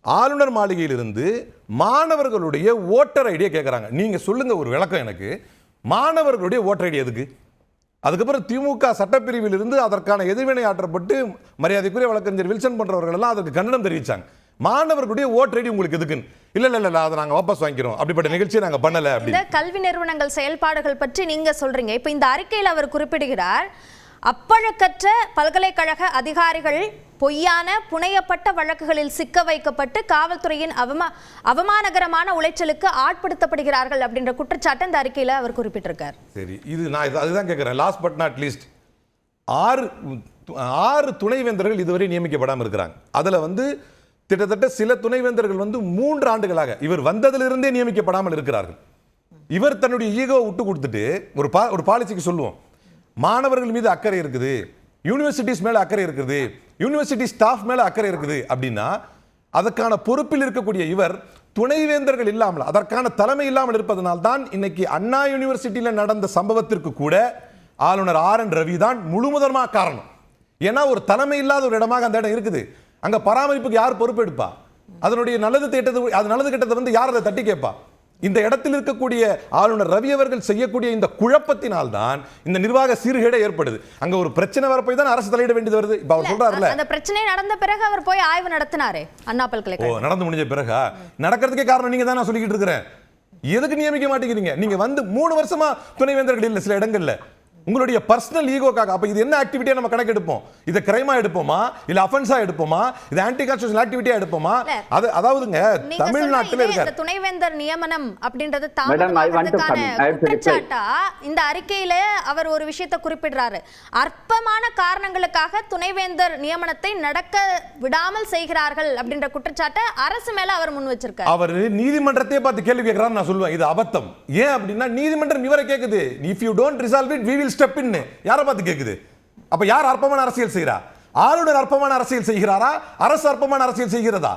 ஆளுநர் மாளிகையிலிருந்து மாணவர்களுடைய ஓட்டர் ஐடியை கேட்குறாங்க. நீங்கள் சொல்லுங்க ஒரு விளக்கம் எனக்கு. மாணவர்களுடைய ஓட்டர் ஐடி எதுக்கு? அதுக்கப்புறம் திமுக சட்டப்பிரிவில் இருந்து அதற்கான எதிர்வினை ஆற்றப்பட்டு மரியாதைக்குரிய வழக்கறிஞர் வில்சன் போன்றவர்கள் எல்லாம் அதற்கு கண்டனம் தெரிவித்தாங்க. மாணவர்களுடைய ஓட்டர் ஐடி உங்களுக்கு எதுக்குன்னு. இல்ல அதை நாங்கள் வாபஸ் வாங்கிக்கிறோம், அப்படிப்பட்ட நிகழ்ச்சியை நாங்கள் பண்ணல. இந்த கல்வி நிறுவனங்கள் செயல்பாடுகள் பற்றி நீங்க சொல்றீங்க. இப்போ இந்த அறிக்கையில் அவர் குறிப்பிடுகிறார், அப்பழக்கற்ற பல்கலைக்கழக அதிகாரிகள் பொய்யான புனையப்பட்ட வழக்குகளில் சிக்க வைக்கப்பட்டு காவல்துறையின் அவமானகரமான உளைச்சலுக்கு ஆட்படுத்தப்படுகிறார்கள் அப்படின்ற குற்றச்சாட்டு இந்த அறிக்கையில் அவர் குறிப்பிட்டிருக்கார். சரி, இது நான் அதுதான் கேட்கிறேன். லாஸ்ட் பட் நாட் லீஸ்ட் 6 துணைவேந்தர்கள் இதுவரை நியமிக்கப்படாமல் இருக்கிறாங்க. அதுல கிட்டத்தட்ட சில துணைவேந்தர்கள் 3 ஆண்டுகளாக இவர் வந்ததிலிருந்தே நியமிக்கப்படாமல் இருக்கிறார்கள். இவர் தன்னுடைய ஈகோவை விட்டு கொடுத்துட்டு ஒரு பாலிசிக்கு சொல்லுவோம், மாணவர்கள் மீது அக்கறை இருக்குது, யூனிவர்சிட்டிஸ் மேல அக்கறை இருக்குது, யூனிவர்சிட்டி ஸ்டாஃப் மேல அக்கறை இருக்குது அப்படின்னா அதற்கான பொறுப்பில் இருக்கக்கூடிய இவர் துணைவேந்தர்கள் இல்லாமல், அதற்கான தலைமை இல்லாமல் இருப்பதனால் தான் இன்னைக்கு அண்ணா யூனிவர்சிட்டியில் நடந்த சம்பவத்திற்கு கூட ஆளுநர் RN ரவி தான் முழுமுதற்கான காரணம். ஏன்னா ஒரு தலைமை இல்லாத ஒரு இடமாக அந்த இடம் இருக்குது. அங்க பராமரிப்புக்கு யார் பொறுப்பெடுப்பா? அதனுடைய நல்லது கெட்டதை யார் அதை தட்டி கேட்பா? இந்த இடத்தில் இருக்கக்கூடிய ஆளுநர் ரவி அவர்கள் செய்யக்கூடிய இந்த குழப்பத்தினால் தான் இந்த நிர்வாக சீர்கேடு ஏற்படுது. அங்க ஒரு பிரச்சனை வரப்போய் தான் அரசு தலையிட வேண்டியது வருது. இப்ப அவர் சொல்றாருல, அந்த பிரச்சனை நடந்த பிறகு அவர் போய் ஆய்வு நடத்தினாரே அண்ணா பல்கலைக்கழகம். நடந்து முடிஞ்ச பிறகு நடக்கிறதுக்கே காரணம் நீங்க தான் நான் சொல்லிக்கிட்டு இருக்கிறேன். எதுக்கு நியமிக்க மாட்டேங்கிறீங்க? நீங்க 3 வருஷமா துணைவேந்தர்கள் இல்ல சில இடங்கள்ல உங்களுடைய பர்சனல் ஈகோக்காக. அப்ப இது என்ன ஆக்டிவிட்டியா நம்ம கணக்கு எடுப்போம்? இத கிரைமா எடுப்போமா, இல்ல அஃபென்ஸா எடுப்போமா, இது ஆன்டி கான்ஸ்டிடியூஷனல் ஆக்டிவிட்டியா எடுப்போமா? அதாவதுங்க தமிழ்நாட்டில் இருக்க துணைவேந்தர் நியமனம் அப்படின்றது குற்றச்சாட்டா இந்த அறிக்கையில அவர் ஒரு விஷயத்தை குறிப்பிடுறாரு. அற்பமான காரணங்களுக்காக துணைவேந்தர் நியமனத்தை நடக்க விடாமல் செய்கிறார்கள் அப்படின்ற குற்றச்சாட்டை அரசு மேல அவர் முன் வச்சிருக்காரு. அவர் நீதிமன்றத்தையே பார்த்து கேள்வி கேட்கிறார். நான் சொல்லுவேன் இது அபத்தம். ஏன் அப்படின்னா நீதிமன்றம் இவரை கேக்குது, if you don't resolve it we will step in. யாரை பார்த்து கேக்குது? அப்ப யார் அற்பமான அரசியல் செய்கிறா? ஆளுநர் அற்பமான அரசியல் செய்கிறாரா? அரசு அற்பமான அரசியல் செய்கிறதா?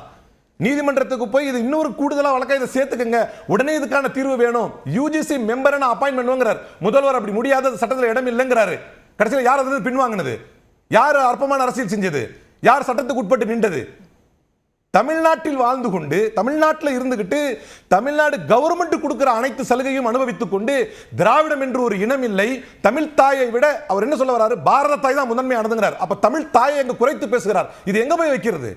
நீதிமன்றத்துக்கு போய் இது இன்னொரு கூடுதலா வழக்கை இதை சேர்த்துக்கங்க, உடனே இதுக்கான தீர்வு வேணும், யூஜிசி மெம்பரை அப்பாயின்ட் பண்ணுவாங்கிறார் முதல்வர். அப்படி முடியாத சட்டத்தில் இடம் இல்லைங்கிறாரு. கடைசியில் யார் அது பின்வாங்கினது? யார் அற்பமான அரசியல் செஞ்சது? யார் சட்டத்துக்கு உட்பட்டு நின்றது? தமிழ்நாட்டில் வாழ்ந்து கொண்டு தமிழ்நாட்டில் இருந்துகிட்டு தமிழ்நாடு கவர்மெண்ட் கொடுக்கிற அனைத்து சலுகையும் அனுபவித்துக் கொண்டு திராவிடம் என்று ஒரு இனம் இல்லை, தமிழ் தாயை விட அவர் என்ன சொல்ல வராரு, பாரத தாய் தான் முதன்மையானதுங்கிறார். அப்ப தமிழ் தாயை எங்க குறைத்து பேசுகிறார். இது எங்க போய் வைக்கிறது?